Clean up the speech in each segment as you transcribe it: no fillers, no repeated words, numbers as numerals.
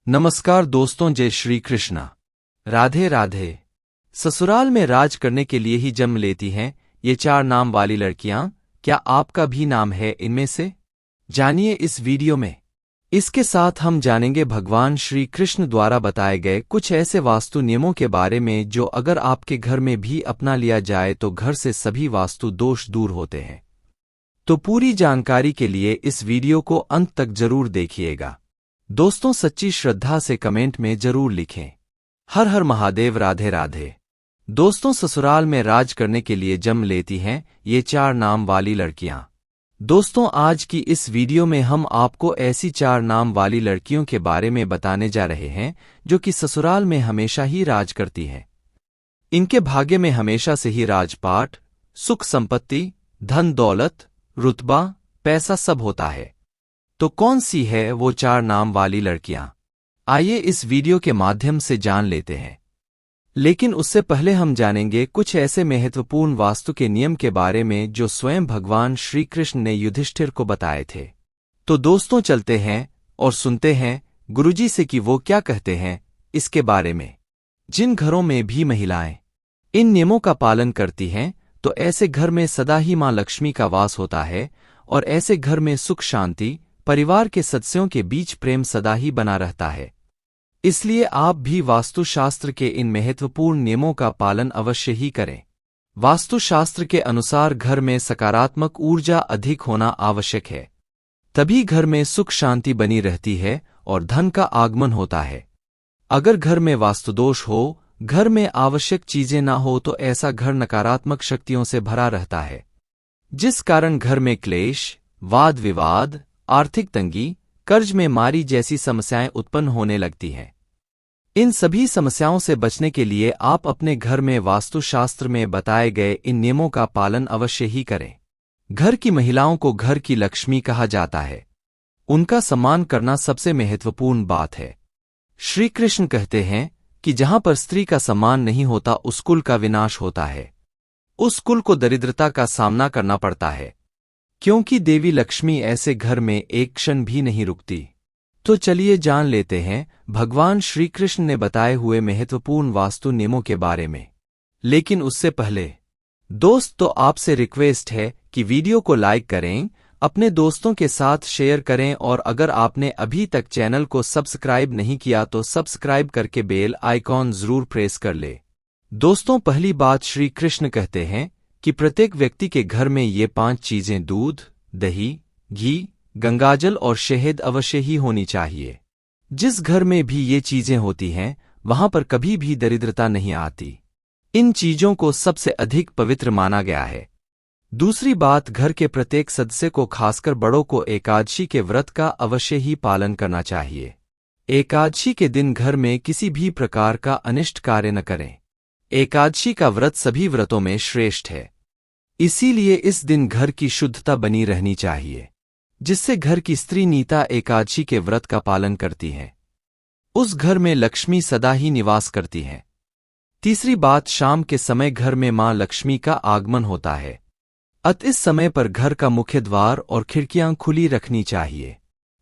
नमस्कार दोस्तों, जय श्री कृष्णा। राधे राधे। ससुराल में राज करने के लिए ही जन्म लेती हैं ये 4 नाम वाली लड़कियां। क्या आपका भी नाम है इनमें से? जानिए इस वीडियो में। इसके साथ हम जानेंगे भगवान श्री कृष्ण द्वारा बताए गए कुछ ऐसे वास्तु नियमों के बारे में जो अगर आपके घर में भी अपना लिया जाए तो घर से सभी वास्तु दोष दूर होते हैं। तो पूरी जानकारी के लिए इस वीडियो को अंत तक जरूर देखिएगा। दोस्तों, सच्ची श्रद्धा से कमेंट में जरूर लिखें, हर हर महादेव, राधे राधे। दोस्तों, ससुराल में राज करने के लिए जन्म लेती हैं ये 4 नाम वाली लड़कियां। दोस्तों, आज की इस वीडियो में हम आपको ऐसी 4 नाम वाली लड़कियों के बारे में बताने जा रहे हैं जो कि ससुराल में हमेशा ही राज करती हैं। इनके भाग्य में हमेशा से ही राजपाट, सुख संपत्ति, धन दौलत, रुतबा, पैसा सब होता है। तो कौन सी है वो 4 नाम वाली लड़कियां? आइए इस वीडियो के माध्यम से जान लेते हैं। लेकिन उससे पहले हम जानेंगे कुछ ऐसे महत्वपूर्ण वास्तु के नियम के बारे में जो स्वयं भगवान श्री कृष्ण ने युधिष्ठिर को बताए थे। तो दोस्तों, चलते हैं और सुनते हैं गुरुजी से कि वो क्या कहते हैं इसके बारे में। जिन घरों में भी महिलाएं इन नियमों का पालन करती हैं तो ऐसे घर में सदा ही मां लक्ष्मी का वास होता है और ऐसे घर में सुख शांति, परिवार के सदस्यों के बीच प्रेम सदा ही बना रहता है। इसलिए आप भी वास्तुशास्त्र के इन महत्वपूर्ण नियमों का पालन अवश्य ही करें। वास्तुशास्त्र के अनुसार घर में सकारात्मक ऊर्जा अधिक होना आवश्यक है, तभी घर में सुख शांति बनी रहती है और धन का आगमन होता है। अगर घर में वास्तुदोष हो, घर में आवश्यक चीजें ना हो तो ऐसा घर नकारात्मक शक्तियों से भरा रहता है, जिस कारण घर में क्लेश, वाद विवाद, आर्थिक तंगी, कर्ज में मारी जैसी समस्याएं उत्पन्न होने लगती हैं। इन सभी समस्याओं से बचने के लिए आप अपने घर में वास्तुशास्त्र में बताए गए इन नियमों का पालन अवश्य ही करें। घर की महिलाओं को घर की लक्ष्मी कहा जाता है। उनका सम्मान करना सबसे महत्वपूर्ण बात है। श्री कृष्ण कहते हैं कि जहां पर स्त्री का सम्मान नहीं होता उस कुल का विनाश होता है, उस कुल को दरिद्रता का सामना करना पड़ता है, क्योंकि देवी लक्ष्मी ऐसे घर में एक क्षण भी नहीं रुकती। तो चलिए जान लेते हैं भगवान श्री कृष्ण ने बताए हुए महत्वपूर्ण वास्तु नियमों के बारे में। लेकिन उससे पहले दोस्त, तो आपसे रिक्वेस्ट है कि वीडियो को लाइक करें, अपने दोस्तों के साथ शेयर करें और अगर आपने अभी तक चैनल को सब्सक्राइब नहीं किया तो सब्सक्राइब करके बेल आइकॉन जरूर प्रेस कर ले। दोस्तों, पहली बात, श्री कृष्ण कहते हैं कि प्रत्येक व्यक्ति के घर में ये 5 चीजें दूध, दही, घी, गंगाजल और शहद अवश्य ही होनी चाहिए। जिस घर में भी ये चीजें होती हैं वहां पर कभी भी दरिद्रता नहीं आती। इन चीजों को सबसे अधिक पवित्र माना गया है। दूसरी बात, घर के प्रत्येक सदस्य को खासकर बड़ों को एकादशी के व्रत का अवश्य ही पालन करना चाहिए। एकादशी के दिन घर में किसी भी प्रकार का अनिष्ट कार्य न करें। एकादशी का व्रत सभी व्रतों में श्रेष्ठ है, इसीलिए इस दिन घर की शुद्धता बनी रहनी चाहिए, जिससे घर की स्त्री नीता एकादशी के व्रत का पालन करती है, उस घर में लक्ष्मी सदा ही निवास करती है। तीसरी बात, शाम के समय घर में मां लक्ष्मी का आगमन होता है, अत इस समय पर घर का मुख्य द्वार और खिड़कियां खुली रखनी चाहिए।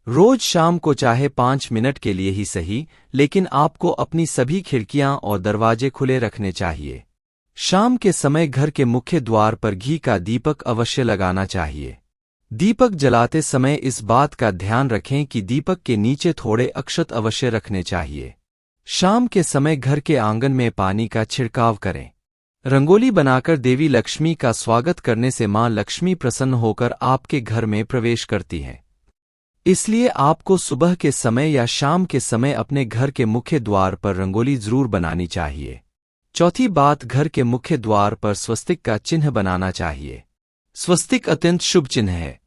रोज शाम को चाहे 5 मिनट के लिए ही सही, लेकिन आपको अपनी सभी खिड़कियां और दरवाजे खुले रखने चाहिए। शाम के समय घर के मुख्य द्वार पर घी का दीपक अवश्य लगाना चाहिए। दीपक जलाते समय इस बात का ध्यान रखें कि दीपक के नीचे थोड़े अक्षत अवश्य रखने चाहिए। शाम के समय घर के आंगन में पानी का छिड़काव करें। रंगोली बनाकर देवी लक्ष्मी का स्वागत करने से मां लक्ष्मी प्रसन्न होकर आपके घर में प्रवेश करती हैं। इसलिए आपको सुबह के समय या शाम के समय अपने घर के मुख्य द्वार पर रंगोली जरूर बनानी चाहिए। चौथी बात, घर के मुख्य द्वार पर स्वस्तिक का चिन्ह बनाना चाहिए। स्वस्तिक अत्यंत शुभ चिन्ह है।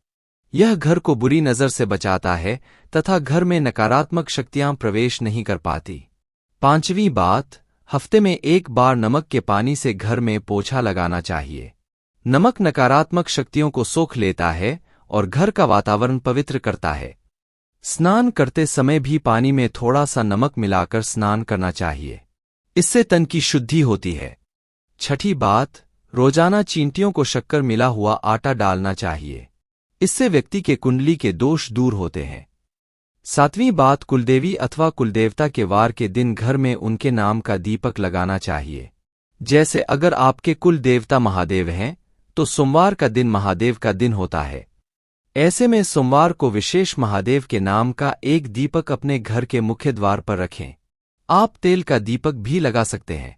यह घर को बुरी नजर से बचाता है तथा घर में नकारात्मक शक्तियां प्रवेश नहीं कर पाती। पांचवी बात, हफ्ते में 1 बार नमक के पानी से घर में पोछा लगाना चाहिए। नमक नकारात्मक शक्तियों को सोख लेता है और घर का वातावरण पवित्र करता है। स्नान करते समय भी पानी में थोड़ा सा नमक मिलाकर स्नान करना चाहिए, इससे तन की शुद्धि होती है। छठी बात, रोजाना चींटियों को शक्कर मिला हुआ आटा डालना चाहिए, इससे व्यक्ति के कुंडली के दोष दूर होते हैं। सातवीं बात, कुलदेवी अथवा कुलदेवता के वार के दिन घर में उनके नाम का दीपक लगाना चाहिए। जैसे अगर आपके कुल देवता महादेव हैं तो सोमवार का दिन महादेव का दिन होता है। ऐसे में सोमवार को विशेष महादेव के नाम का एक दीपक अपने घर के मुख्य द्वार पर रखें। आप तेल का दीपक भी लगा सकते हैं।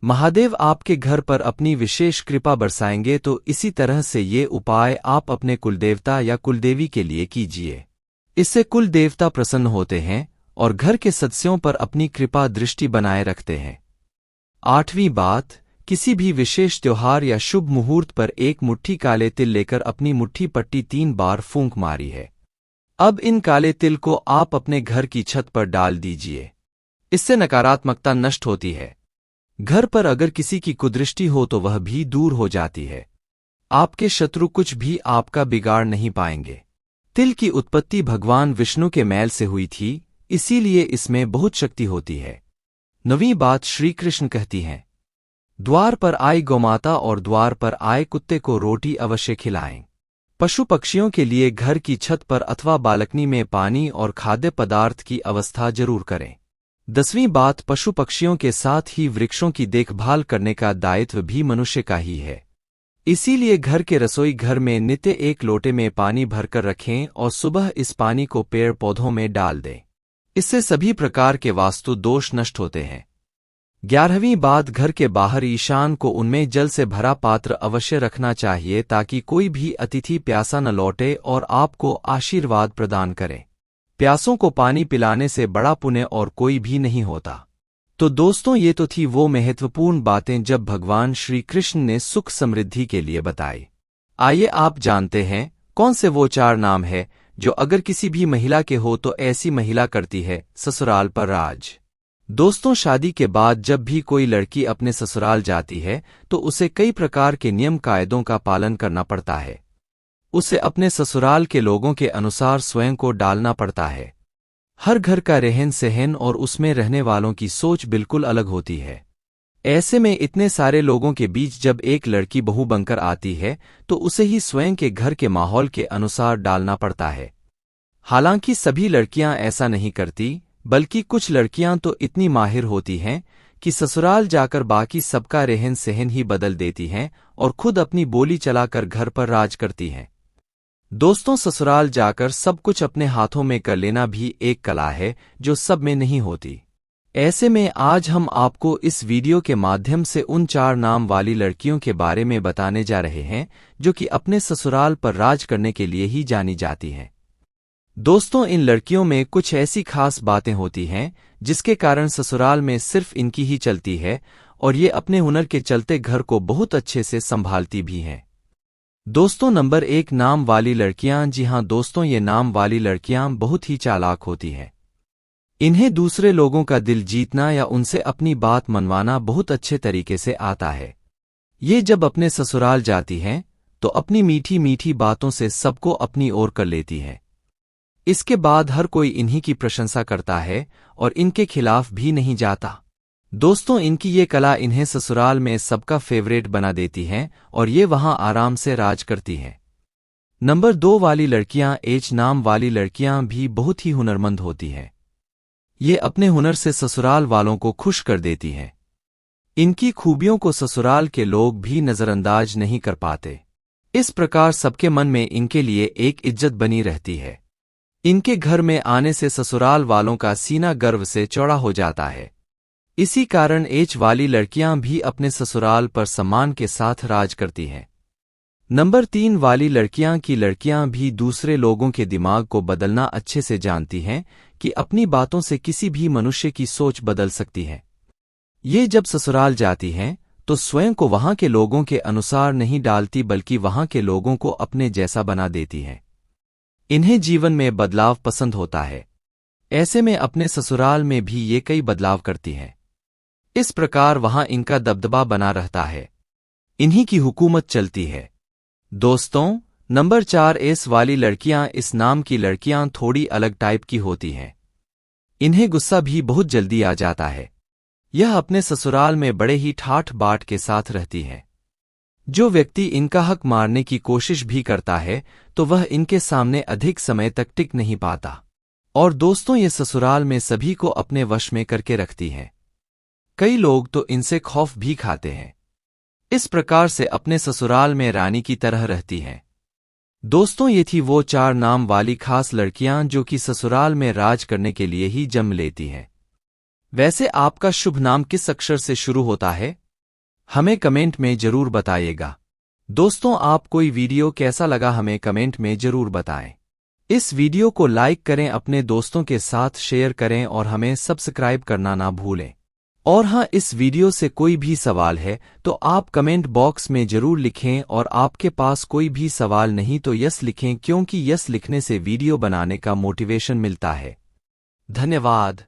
महादेव आपके घर पर अपनी विशेष कृपा बरसाएंगे, तो इसी तरह से ये उपाय आप अपने कुलदेवता या कुलदेवी के लिए कीजिए। इससे कुल देवता प्रसन्न होते हैं और घर के सदस्यों पर अपनी कृपा दृष्टि बनाए रखते हैं। आठवीं बात, किसी भी विशेष त्योहार या शुभ मुहूर्त पर एक मुट्ठी काले तिल लेकर अपनी मुट्ठी पट्टी 3 बार फूंक मारी है। अब इन काले तिल को आप अपने घर की छत पर डाल दीजिए। इससे नकारात्मकता नष्ट होती है। घर पर अगर किसी की कुदृष्टि हो तो वह भी दूर हो जाती है। आपके शत्रु कुछ भी आपका बिगाड़ नहीं पाएंगे। तिल की उत्पत्ति भगवान विष्णु के मैल से हुई थी, इसीलिए इसमें बहुत शक्ति होती है। नवीं बात, श्री कृष्ण कहती हैं, द्वार पर आई गौमाता और द्वार पर आए कुत्ते को रोटी अवश्य खिलाएं। पशु पक्षियों के लिए घर की छत पर अथवा बालकनी में पानी और खाद्य पदार्थ की व्यवस्था जरूर करें। 10वीं बात, पशु पक्षियों के साथ ही वृक्षों की देखभाल करने का दायित्व भी मनुष्य का ही है। इसीलिए घर के रसोई घर में नित्य एक लोटे में पानी भरकर रखें और सुबह इस पानी को पेड़ पौधों में डाल दें। इससे सभी प्रकार के वास्तु दोष नष्ट होते हैं। 11वीं बात, घर के बाहर ईशान को उनमें जल से भरा पात्र अवश्य रखना चाहिए, ताकि कोई भी अतिथि प्यासा न लौटे और आपको आशीर्वाद प्रदान करे। प्यासों को पानी पिलाने से बड़ा पुण्य और कोई भी नहीं होता। तो दोस्तों, ये तो थी वो महत्वपूर्ण बातें जब भगवान श्री कृष्ण ने सुख समृद्धि के लिए बताई। आइए आप जानते हैं कौन से वो 4 नाम है जो अगर किसी भी महिला के हो तो ऐसी महिला करती है ससुराल पर राज। दोस्तों, शादी के बाद जब भी कोई लड़की अपने ससुराल जाती है तो उसे कई प्रकार के नियम कायदों का पालन करना पड़ता है। उसे अपने ससुराल के लोगों के अनुसार स्वयं को डालना पड़ता है। हर घर का रहन सहन और उसमें रहने वालों की सोच बिल्कुल अलग होती है। ऐसे में इतने सारे लोगों के बीच जब एक लड़की बहू बनकर आती है तो उसे ही स्वयं के घर के माहौल के अनुसार डालना पड़ता है। हालांकि सभी लड़कियां ऐसा नहीं करती, बल्कि कुछ लड़कियां तो इतनी माहिर होती हैं कि ससुराल जाकर बाकी सबका रहन सहन ही बदल देती हैं और खुद अपनी बोली चलाकर घर पर राज करती हैं। दोस्तों, ससुराल जाकर सब कुछ अपने हाथों में कर लेना भी एक कला है जो सब में नहीं होती। ऐसे में आज हम आपको इस वीडियो के माध्यम से उन 4 नाम वाली लड़कियों के बारे में बताने जा रहे हैं जो कि अपने ससुराल पर राज करने के लिए ही जानी जाती हैं। दोस्तों, इन लड़कियों में कुछ ऐसी खास बातें होती हैं जिसके कारण ससुराल में सिर्फ इनकी ही चलती है और ये अपने हुनर के चलते घर को बहुत अच्छे से संभालती भी हैं। दोस्तों, नंबर 1, नाम वाली लड़कियां। जी हां दोस्तों, ये नाम वाली लड़कियां बहुत ही चालाक होती हैं। इन्हें दूसरे लोगों का दिल जीतना या उनसे अपनी बात मनवाना बहुत अच्छे तरीके से आता है। ये जब अपने ससुराल जाती हैं तो अपनी मीठी मीठी बातों से सबको अपनी ओर कर लेती हैं। इसके बाद हर कोई इन्हीं की प्रशंसा करता है और इनके खिलाफ भी नहीं जाता। दोस्तों, इनकी ये कला इन्हें ससुराल में सबका फेवरेट बना देती हैं और ये वहां आराम से राज करती हैं। नंबर 2 वाली लड़कियां। एच नाम वाली लड़कियां भी बहुत ही हुनरमंद होती हैं। ये अपने हुनर से ससुराल वालों को खुश कर देती हैं। इनकी खूबियों को ससुराल के लोग भी नजरअंदाज नहीं कर पाते। इस प्रकार सबके मन में इनके लिए एक इज्जत बनी रहती है। इनके घर में आने से ससुराल वालों का सीना गर्व से चौड़ा हो जाता है। इसी कारण एच वाली लड़कियां भी अपने ससुराल पर सम्मान के साथ राज करती हैं। नंबर 3 वाली लड़कियां की लड़कियां भी दूसरे लोगों के दिमाग को बदलना अच्छे से जानती हैं कि अपनी बातों से किसी भी मनुष्य की सोच बदल सकती है। ये जब ससुराल जाती हैं तो स्वयं को वहां के लोगों के अनुसार नहीं डालती, बल्कि वहां के लोगों को अपने जैसा बना देती हैं। इन्हें जीवन में बदलाव पसंद होता है। ऐसे में अपने ससुराल में भी ये कई बदलाव करती हैं। इस प्रकार वहां इनका दबदबा बना रहता है। इन्हीं की हुकूमत चलती है। दोस्तों, नंबर 4 एस वाली लड़कियां। इस नाम की लड़कियां थोड़ी अलग टाइप की होती हैं। इन्हें गुस्सा भी बहुत जल्दी आ जाता है। यह अपने ससुराल में बड़े ही ठाठ बाट के साथ रहती है। जो व्यक्ति इनका हक मारने की कोशिश भी करता है तो वह इनके सामने अधिक समय तक टिक नहीं पाता। और दोस्तों ये ससुराल में सभी को अपने वश में करके रखती हैं। कई लोग तो इनसे खौफ भी खाते हैं। इस प्रकार से अपने ससुराल में रानी की तरह रहती हैं। दोस्तों ये थी वो 4 नाम वाली खास लड़कियां जो कि ससुराल में राज करने के लिए ही जन्म लेती हैं। वैसे आपका शुभ नाम किस अक्षर से शुरू होता है? हमें कमेंट में जरूर बताइएगा। दोस्तों आप कोई वीडियो कैसा लगा हमें कमेंट में जरूर बताएं। इस वीडियो को लाइक करें, अपने दोस्तों के साथ शेयर करें और हमें सब्सक्राइब करना ना भूलें। और हाँ, इस वीडियो से कोई भी सवाल है तो आप कमेंट बॉक्स में जरूर लिखें, और आपके पास कोई भी सवाल नहीं तो यस लिखें, क्योंकि यस लिखने से वीडियो बनाने का मोटिवेशन मिलता है। धन्यवाद।